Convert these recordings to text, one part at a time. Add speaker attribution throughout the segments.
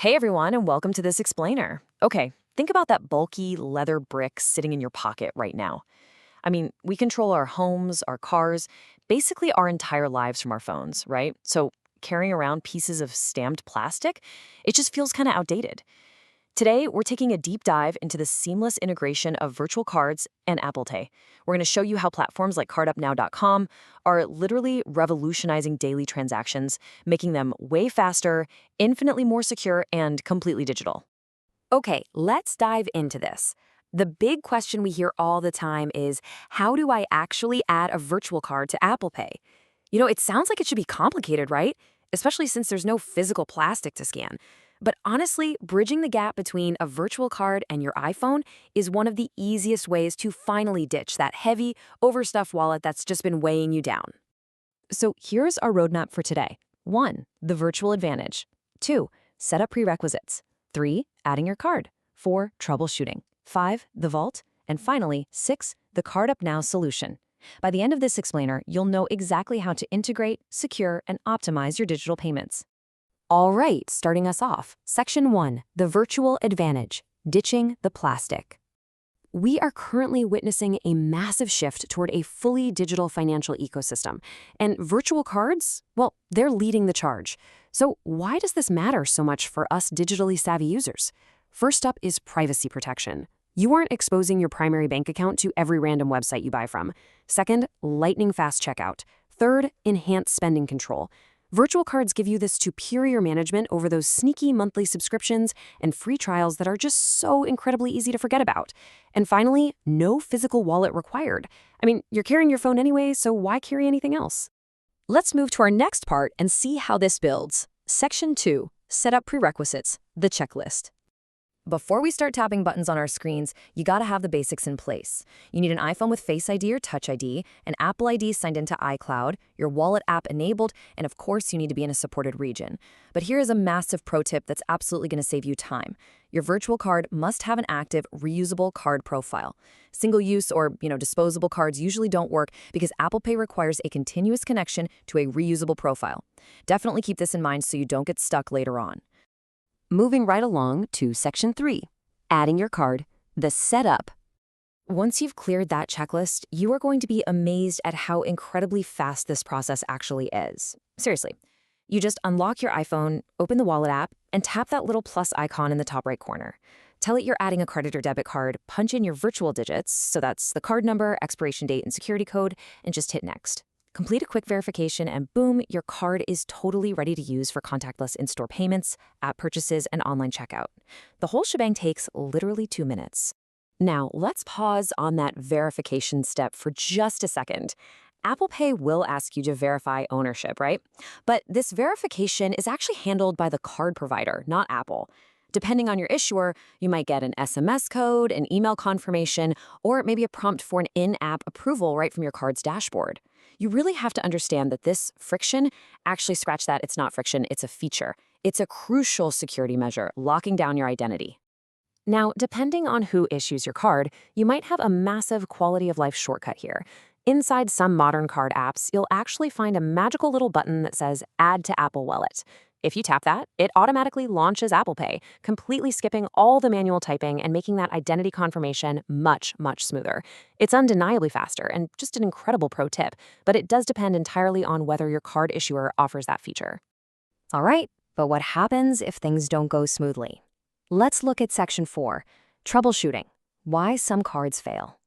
Speaker 1: Hey everyone, and welcome to this explainer. Okay, think about that bulky leather brick sitting in your pocket right now. I mean, we control our homes, our cars, basically our entire lives from our phones, right? So carrying around pieces of stamped plastic, it just feels kind of outdated. Today, we're taking a deep dive into the seamless integration of virtual cards and Apple Pay. We're going to show you how platforms like CardUpNow.com are literally revolutionizing daily transactions, making them way faster, infinitely more secure, and completely digital.
Speaker 2: Okay, let's dive into this. The big question we hear all the time is, how do I actually add a virtual card to Apple Pay? It sounds like it should be complicated, right? Especially since there's no physical plastic to scan. But honestly, bridging the gap between a virtual card and your iPhone is one of the easiest ways to finally ditch that heavy, overstuffed wallet that's just been weighing you down.
Speaker 1: So here's our roadmap for today. 1. The virtual advantage. 2. Set up prerequisites. 3. Adding your card. 4. Troubleshooting. 5. The vault. And finally, 6. The CardUpNow solution. By the end of this explainer, you'll know exactly how to integrate, secure, and optimize your digital payments.
Speaker 2: All right, starting us off. Section 1, the virtual advantage, ditching the plastic. We are currently witnessing a massive shift toward a fully digital financial ecosystem. And virtual cards, well, they're leading the charge. So why does this matter so much for us digitally savvy users? First up is privacy protection. You aren't exposing your primary bank account to every random website you buy from. Second, lightning fast checkout. Third, enhanced spending control. Virtual cards give you this superior management over those sneaky monthly subscriptions and free trials that are just so incredibly easy to forget about. And finally, no physical wallet required. I mean, you're carrying your phone anyway, so why carry anything else?
Speaker 1: Let's move to our next part and see how this builds. Section 2. Set up prerequisites, the checklist. Before we start tapping buttons on our screens, you gotta have the basics in place. You need an iPhone with Face ID or Touch ID, an Apple ID signed into iCloud, your wallet app enabled, and of course you need to be in a supported region. But here is a massive pro tip that's absolutely gonna save you time. Your virtual card must have an active, reusable card profile. Single-use or disposable cards usually don't work because Apple Pay requires a continuous connection to a reusable profile. Definitely keep this in mind so you don't get stuck later on.
Speaker 2: Moving right along to Section 3, adding your card, the setup.
Speaker 1: Once you've cleared that checklist, you are going to be amazed at how incredibly fast this process actually is. Seriously. You just unlock your iPhone, open the wallet app, and tap that little plus icon in the top right corner. Tell it you're adding a credit or debit card, punch in your virtual digits, so that's the card number, expiration date, and security code, and just hit next. Complete a quick verification and boom, your card is totally ready to use for contactless in-store payments, app purchases, and online checkout. The whole shebang takes literally 2 minutes. Now, let's pause on that verification step for just a second. Apple Pay will ask you to verify ownership, right? But this verification is actually handled by the card provider, not Apple. Depending on your issuer, you might get an SMS code, an email confirmation, or maybe a prompt for an in-app approval right from your card's dashboard. You really have to understand that this friction, actually scratch that, it's not friction, it's a feature. It's a crucial security measure, locking down your identity. Now, depending on who issues your card, you might have a massive quality of life shortcut here. Inside some modern card apps, you'll actually find a magical little button that says Add to Apple Wallet. If you tap that, it automatically launches Apple Pay, completely skipping all the manual typing and making that identity confirmation much, much smoother. It's undeniably faster and just an incredible pro tip, but it does depend entirely on whether your card issuer offers that feature.
Speaker 2: All right, but what happens if things don't go smoothly? Let's look at Section 4, troubleshooting, why some cards fail.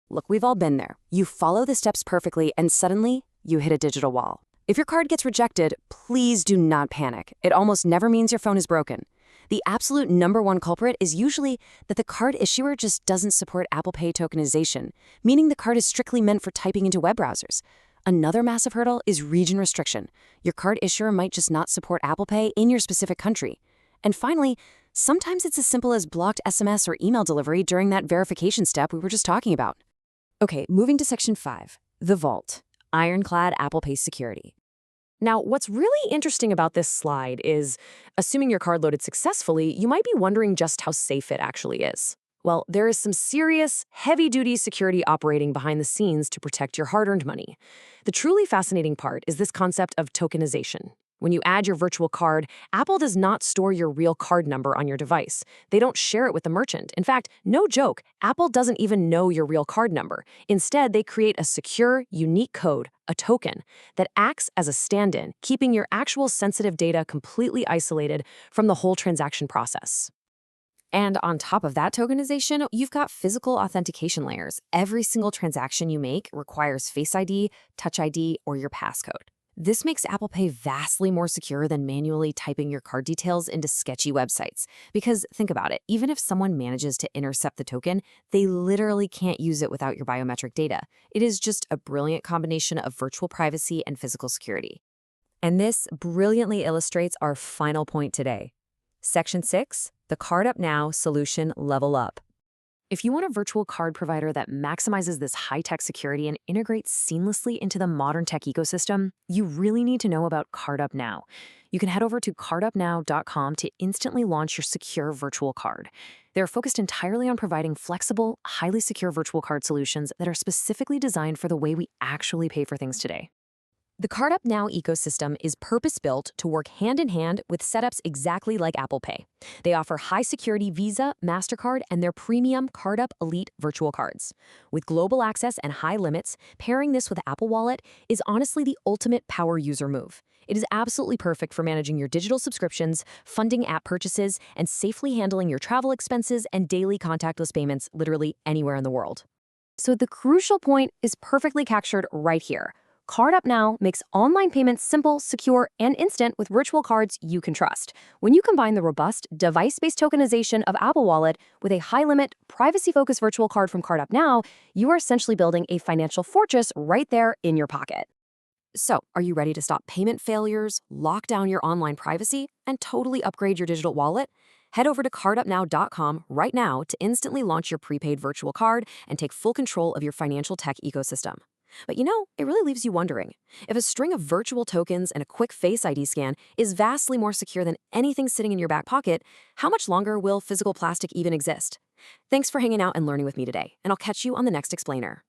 Speaker 2: Look, we've all been there. You follow the steps perfectly and suddenly you hit a digital wall. If your card gets rejected, please do not panic. It almost never means your phone is broken. The absolute #1 culprit is usually that the card issuer just doesn't support Apple Pay tokenization, meaning the card is strictly meant for typing into web browsers. Another massive hurdle is region restriction. Your card issuer might just not support Apple Pay in your specific country. And finally, sometimes it's as simple as blocked SMS or email delivery during that verification step we were just talking about.
Speaker 1: Okay, moving to Section 5, the vault, ironclad Apple Pay security. Now, what's really interesting about this slide is, assuming your card loaded successfully, you might be wondering just how safe it actually is. Well, there is some serious, heavy-duty security operating behind the scenes to protect your hard-earned money. The truly fascinating part is this concept of tokenization.
Speaker 2: When you add your virtual card, Apple does not store your real card number on your device. They don't share it with the merchant. In fact, no joke, Apple doesn't even know your real card number. Instead, they create a secure, unique code, a token, that acts as a stand-in, keeping your actual sensitive data completely isolated from the whole transaction process. And on top of that tokenization, you've got physical authentication layers. Every single transaction you make requires Face ID, Touch ID, or your passcode. This makes Apple Pay vastly more secure than manually typing your card details into sketchy websites. Because think about it, even if someone manages to intercept the token, they literally can't use it without your biometric data. It is just a brilliant combination of virtual privacy and physical security. And this brilliantly illustrates our final point today. Section 6, the CardUpNow solution level up. If you want a virtual card provider that maximizes this high-tech security and integrates seamlessly into the modern tech ecosystem, you really need to know about CardUpNow. You can head over to CardUpNow.com to instantly launch your secure virtual card. They're focused entirely on providing flexible, highly secure virtual card solutions that are specifically designed for the way we actually pay for things today. The CardUpNow ecosystem is purpose-built to work hand-in-hand with setups exactly like Apple Pay. They offer high-security Visa, MasterCard, and their premium CardUp Elite virtual cards. With global access and high limits, pairing this with Apple Wallet is honestly the ultimate power user move. It is absolutely perfect for managing your digital subscriptions, funding app purchases, and safely handling your travel expenses and daily contactless payments literally anywhere in the world. So the crucial point is perfectly captured right here. CardUpNow makes online payments simple, secure, and instant with virtual cards you can trust. When you combine the robust, device-based tokenization of Apple Wallet with a high-limit, privacy-focused virtual card from CardUpNow, you are essentially building a financial fortress right there in your pocket. So, are you ready to stop payment failures, lock down your online privacy, and totally upgrade your digital wallet? Head over to CardUpNow.com right now to instantly launch your prepaid virtual card and take full control of your financial tech ecosystem. But it really leaves you wondering. If a string of virtual tokens and a quick Face ID scan is vastly more secure than anything sitting in your back pocket, how much longer will physical plastic even exist? Thanks for hanging out and learning with me today, and I'll catch you on the next explainer.